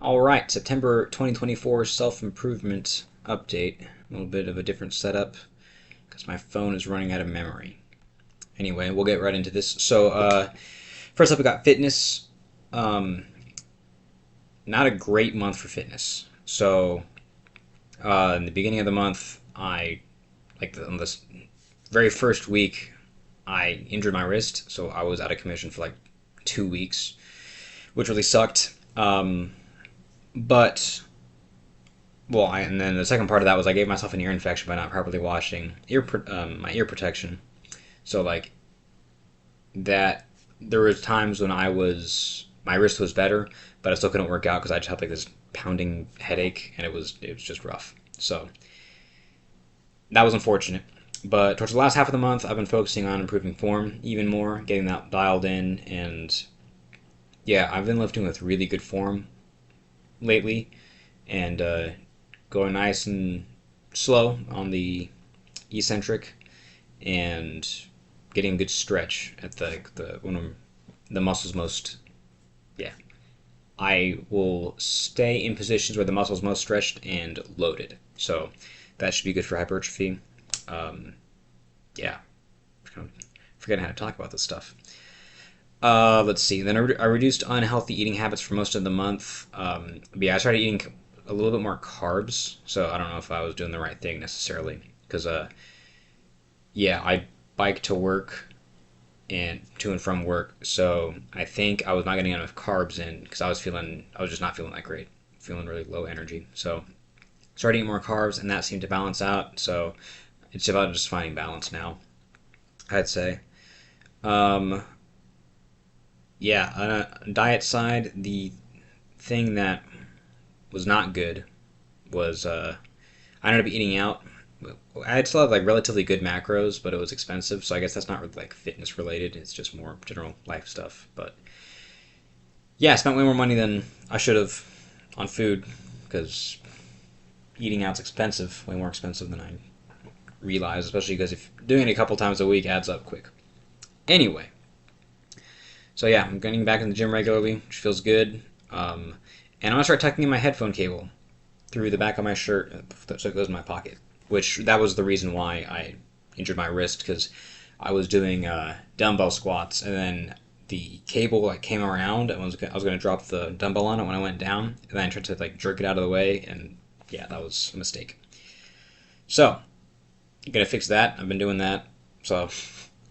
All right, September 2024 self-improvement update. A little bit of a different setup because my phone is running out of memory. Anyway, we'll get right into this. So, first up, we got fitness. Um, Not a great month for fitness. So, in the beginning of the month, on this very first week, I injured my wrist, so I was out of commission for like 2 weeks, which really sucked. But and then the second part of that was I gave myself an ear infection by not properly washing my ear protection. So like that, there was times when my wrist was better, but I still couldn't work out because I just had like this pounding headache, and it was just rough. So that was unfortunate. But towards the last half of the month, I've been focusing on improving form even more, getting that dialed in, and yeah, I've been lifting with really good form lately, and going nice and slow on the eccentric, and getting a good stretch at the when the muscles most. Yeah, I will stay in positions where the muscles most stretched and loaded. So that should be good for hypertrophy. Um, yeah, kind of forgetting how to talk about this stuff. Let's see. Then I reduced unhealthy eating habits for most of the month. But yeah, I started eating a little bit more carbs. So I don't know if I was doing the right thing necessarily. Because, yeah, I bike to work and to and from work. So I think I was not getting enough carbs in because I was just not feeling that great. Feeling really low energy. So started eating more carbs, and that seemed to balance out. So it's about just finding balance now, I'd say. Um, yeah, on a diet side, the thing that was not good was I ended up eating out. I still have like relatively good macros, but it was expensive, so I guess that's not really like fitness related. It's just more general life stuff. But yeah, I spent way more money than I should have on food because eating out's expensive, way more expensive than I realized, especially because if doing it a couple times a week adds up quick. Anyway, so yeah, I'm getting back in the gym regularly, which feels good. And I'm gonna start tucking in my headphone cable through the back of my shirt so it goes in my pocket. Which that was the reason why I injured my wrist, because I was doing dumbbell squats, and then the cable like came around, and I was gonna drop the dumbbell on it when I went down, and then I tried to like jerk it out of the way, and yeah, that was a mistake. So I'm gonna fix that. I've been doing that, so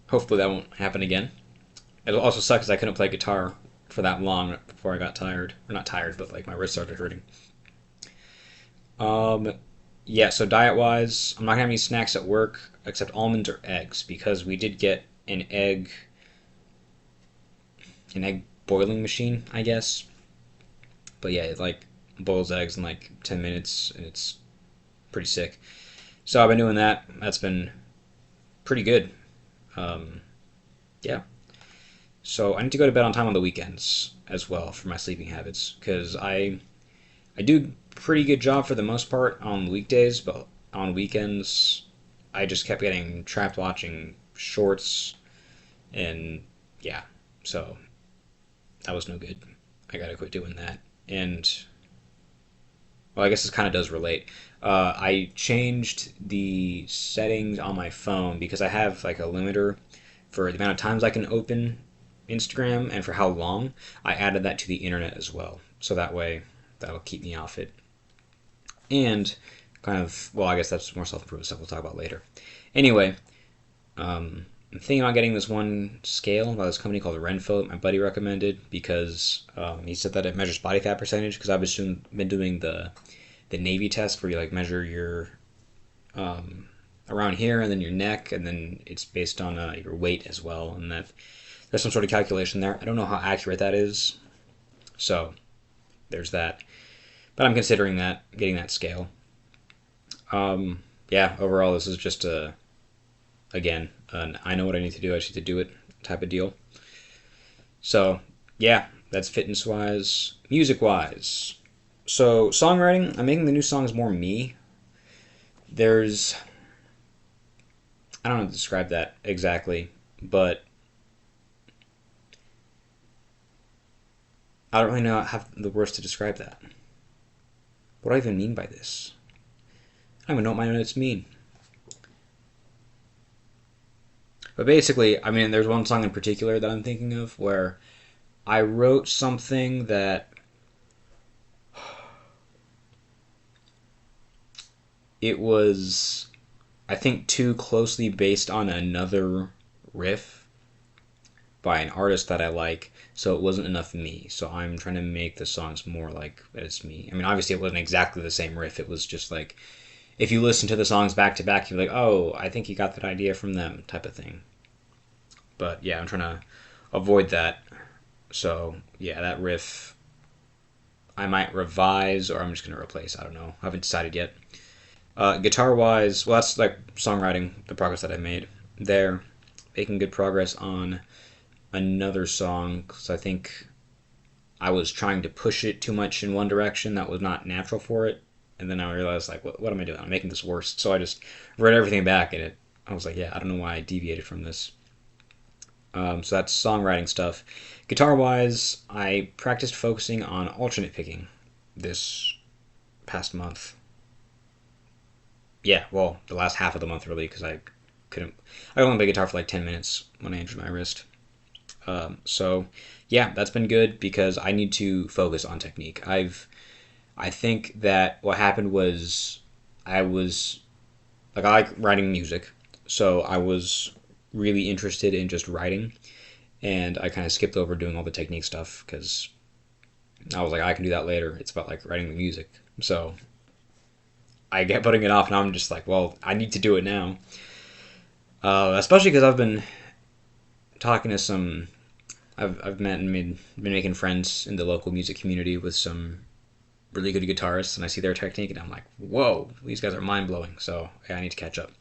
hopefully that won't happen again. It also sucks because I couldn't play guitar for that long before I got tired. Or not tired, but like my wrist started hurting. Um, yeah, so diet wise, I'm not gonna have any snacks at work except almonds or eggs because we did get an egg boiling machine, I guess. But yeah, it like boils eggs in like 10 minutes, and it's pretty sick. So I've been doing that. That's been pretty good. Um, yeah. So I need to go to bed on time on the weekends as well for my sleeping habits because I do pretty good job for the most part on weekdays, but on weekends I just kept getting trapped watching shorts, and yeah, so that was no good. I gotta quit doing that. And well, I guess this kind of does relate. I changed the settings on my phone because I have like a limiter for the amount of times I can open Instagram and for how long. I added that to the internet as well, so that way that'll keep me off it. And kind of, well, I guess that's more self-improvement stuff we'll talk about later. Anyway, I'm thinking about getting this one scale by this company called Renfo that my buddy recommended because he said that it measures body fat percentage because I've been doing the Navy test where you like measure your um, around here and then your neck, and then it's based on your weight as well, and that there's some sort of calculation there. I don't know how accurate that is, so there's that. But I'm considering getting that scale. Yeah, overall, this is just again, I know what I need to do, I just need to do it type of deal. So, yeah, that's fitness wise. Music wise. So, songwriting, I'm making the new songs more me. There's, I don't know how to describe that exactly, but I don't really know how the words to describe that. What do I even mean by this? I don't even know what my notes mean. But basically, I mean, there's one song in particular that I'm thinking of where I wrote something that it was, I think, too closely based on another riff by an artist that I like, so it wasn't enough me. So I'm trying to make the songs more like that it's me. I mean, obviously, it wasn't exactly the same riff. It was just like, if you listen to the songs back to back, you're like, oh, I think you got that idea from them, type of thing. But yeah, I'm trying to avoid that. So yeah, that riff I might revise or I'm just gonna replace. I don't know. I haven't decided yet. Guitar wise, well, that's like songwriting, the progress that I made there. Making good progress on another song because I think I was trying to push it too much in one direction that was not natural for it. And then I realized, like, what am I doing? I'm making this worse. So I just read everything back and I was like, yeah, I don't know why I deviated from this. So that's songwriting stuff. Guitar wise, I practiced focusing on alternate picking this past month. Yeah, well, the last half of the month really, because I only played guitar for like 10 minutes when I injured my wrist. So yeah, that's been good because I need to focus on technique. I think that what happened was I was like I like writing music, so I was really interested in just writing, and I kind of skipped over doing all the technique stuff because I was like I can do that later. It's about like writing the music, so I get putting it off, and I'm just like, well, I need to do it now. Especially because I've been talking to some. I've met and been making friends in the local music community with some really good guitarists, and I see their technique, and I'm like, whoa, these guys are mind blowing. So yeah, I need to catch up.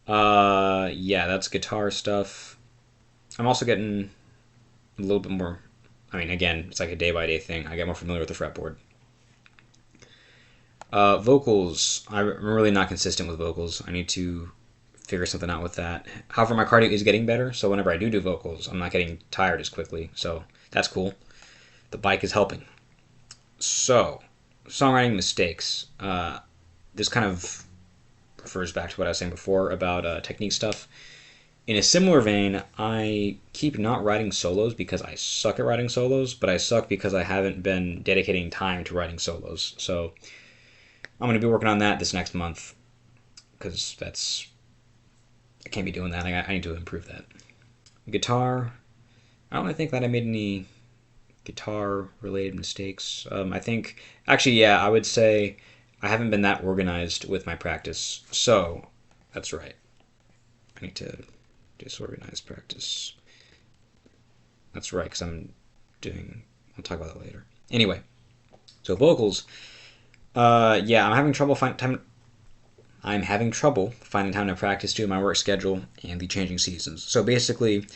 Yeah, that's guitar stuff. I'm also getting a little bit more. I mean, again, it's like a day by day thing. I get more familiar with the fretboard. Vocals, I'm really not consistent with vocals. I need to figure something out with that. However, my cardio is getting better, so whenever I do vocals, I'm not getting tired as quickly. So that's cool. The bike is helping. So, songwriting mistakes. This kind of refers back to what I was saying before about technique stuff. In a similar vein, I keep not writing solos because I suck at writing solos, but I suck because I haven't been dedicating time to writing solos. So, I'm going to be working on that this next month because I can't be doing that. I need to improve that. Guitar. I don't really think that I made any guitar related mistakes. I think, actually, yeah, I would say I haven't been that organized with my practice. So, that's right. I need to disorganize practice. That's right, because I'll talk about that later. Anyway, so vocals. Yeah, I'm having trouble finding time to practice due to my work schedule and the changing seasons. So basically,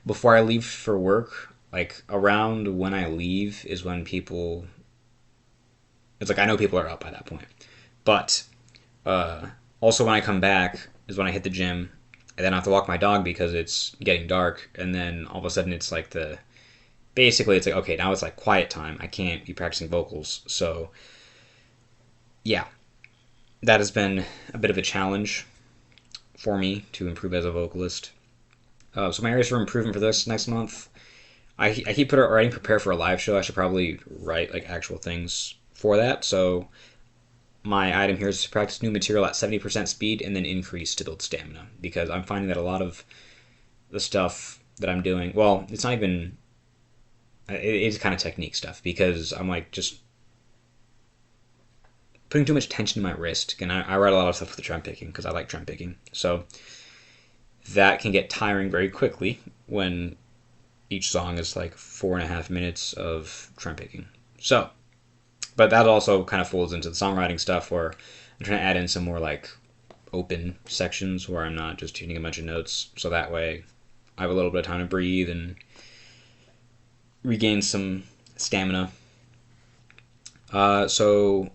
before I leave for work, like around when I leave is when people. It's like I know people are up by that point, but also when I come back is when I hit the gym, and then I have to walk my dog because it's getting dark, and then all of a sudden it's like basically it's like okay, now it's like quiet time. I can't be practicing vocals, so yeah, that has been a bit of a challenge for me to improve as a vocalist. So my areas for improvement for this next month, I keep writing prepare for a live show. I should probably write like actual things for that. So my item here is to practice new material at 70% speed and then increase to build stamina because I'm finding that a lot of the stuff that I'm doing, well, it's not even, it is kind of technique stuff because I'm like just putting too much tension in my wrist. And I write a lot of stuff with the drum picking because I like drum picking. So that can get tiring very quickly when each song is like 4.5 minutes of drum picking. So, but that also kind of folds into the songwriting stuff where I'm trying to add in some more like open sections where I'm not just tuning a bunch of notes. So that way I have a little bit of time to breathe and regain some stamina. So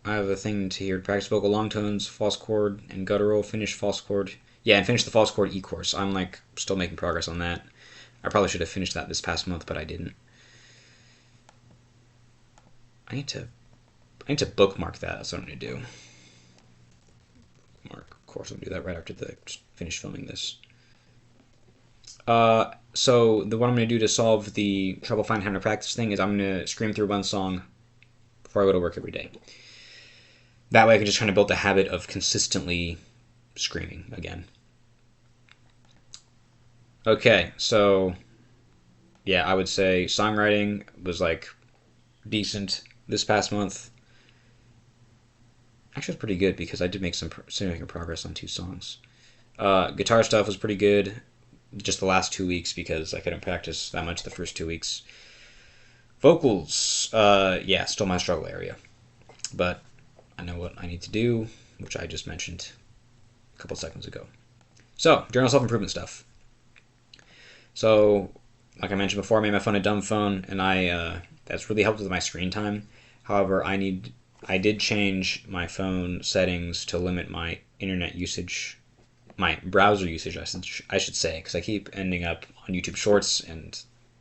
I have a thing to here, practice vocal long tones, false chord, and guttural, finish false chord. Yeah, and finish the false chord E course. I'm like still making progress on that. I probably should have finished that this past month, but I didn't. I need to bookmark that. That's what I'm gonna do. Mark. Of course, I'll do that right after the finish filming this. So what I'm gonna do to solve the trouble finding time to practice thing is I'm gonna scream through one song before I go to work every day. That way, I can just kind of build the habit of consistently screaming again. Okay, so yeah, I would say songwriting was like decent this past month. Actually, it's pretty good because I did make some significant progress on 2 songs. Guitar stuff was pretty good just the last 2 weeks because I couldn't practice that much the first 2 weeks. Vocals, yeah, still my struggle area. But I know what I need to do, which I just mentioned a couple seconds ago. So, journal self-improvement stuff. So, like I mentioned before, I made my phone a dumb phone, and that's really helped with my screen time. However, I did change my phone settings to limit my internet usage, my browser usage, I should say, because I keep ending up on YouTube Shorts, and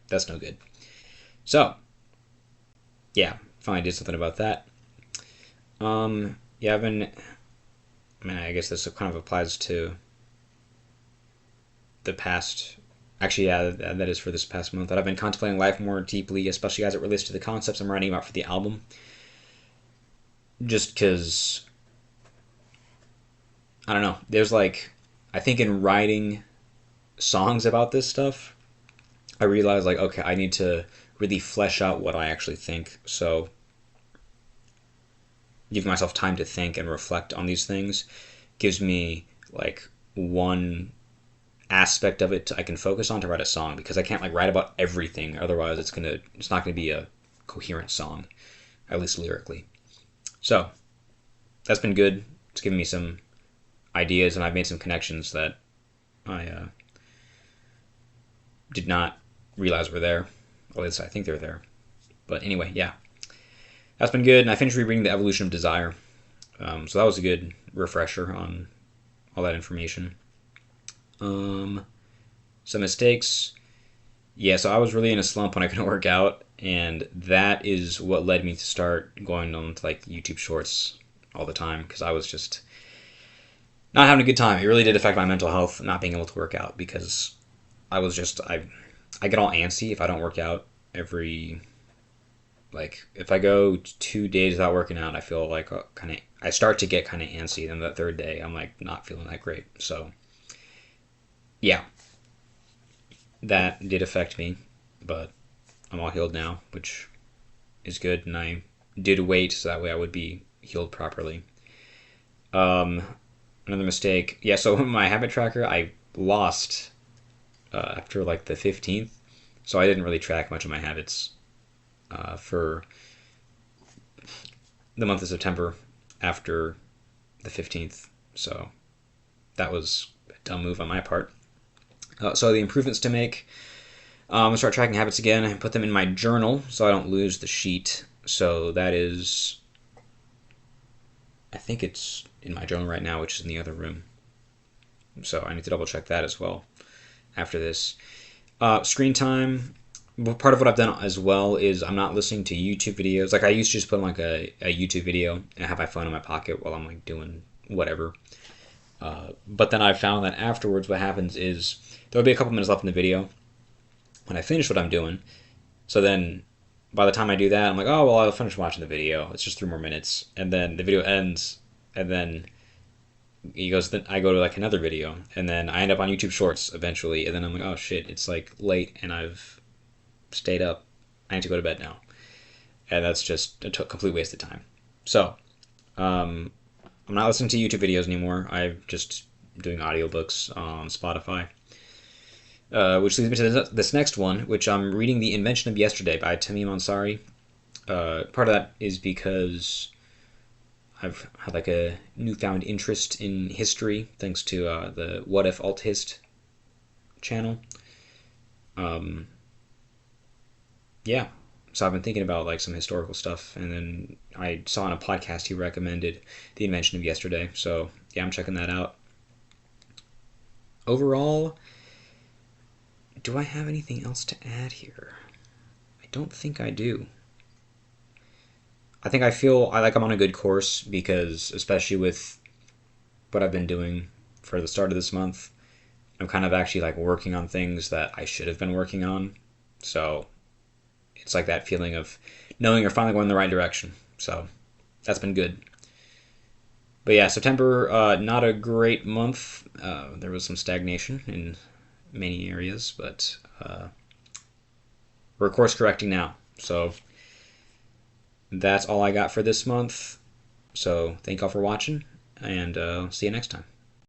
that's no good. So, yeah, finally did something about that. Yeah, I guess this kind of applies to the past. Actually, yeah, that is for this past month. That I've been contemplating life more deeply, especially as it relates to the concepts I'm writing about for the album. Just because, I don't know, there's like, I think in writing songs about this stuff, I realized like, okay, I need to really flesh out what I actually think. So, giving myself time to think and reflect on these things gives me like one aspect of it I can focus on to write a song, because I can't like write about everything, otherwise it's not gonna be a coherent song, at least lyrically. So that's been good. It's given me some ideas, and I've made some connections that I did not realize were there. At least I think they're there. But anyway, yeah, that's been good. And I finished rereading The Evolution of Desire, so that was a good refresher on all that information. Some mistakes. Yeah, so I was really in a slump when I couldn't work out, and that is what led me to start going on to like YouTube Shorts all the time, because I was just not having a good time. It really did affect my mental health not being able to work out, because I get all antsy if I don't work out every, like if I go 2 days without working out, I feel like I start to get kind of antsy. Then the third day, I'm like not feeling that great. So yeah, that did affect me, but I'm all healed now, which is good. And I did wait so that way I would be healed properly. Um, Another mistake. Yeah, so my habit tracker I lost after like the 15th, so I didn't really track much of my habits for the month of September after the 15th. So that was a dumb move on my part. So the improvements to make, I'm going to start tracking habits again and put them in my journal so I don't lose the sheet. So that is, I think it's in my journal right now, which is in the other room. So I need to double check that as well after this. Screen time. Part of what I've done as well is I'm not listening to YouTube videos. Like I used to just put on like a YouTube video and have my phone in my pocket while I'm like doing whatever. But then I found that afterwards what happens is there'll be a couple minutes left in the video when I finish what I'm doing. So then by the time I do that, I'm like, oh, well, I'll finish watching the video. It's just 3 more minutes. And then the video ends, and then then I go to like another video, and then I end up on YouTube Shorts eventually. And then I'm like, oh shit, it's like late and I've stayed up. I need to go to bed now. And that's just a complete waste of time. So, I'm not listening to YouTube videos anymore. I'm just doing audiobooks on Spotify. Which leads me to this next one, which I'm reading The Invention of Yesterday by Tamim Ansary. Part of that is because I've had like a newfound interest in history thanks to the What If Alt Hist channel. Yeah, so I've been thinking about like some historical stuff, and then I saw on a podcast he recommended The Invention of Yesterday. So yeah, I'm checking that out. Overall, do I have anything else to add here? I don't think I do. I think I feel I like I'm on a good course because, especially with what I've been doing for the start of this month, I'm kind of actually like working on things that I should have been working on. So it's like that feeling of knowing you're finally going in the right direction. So that's been good. But yeah, September, not a great month. There was some stagnation in many areas, but we're course correcting now. So that's all I got for this month. So thank y'all for watching, and see you next time.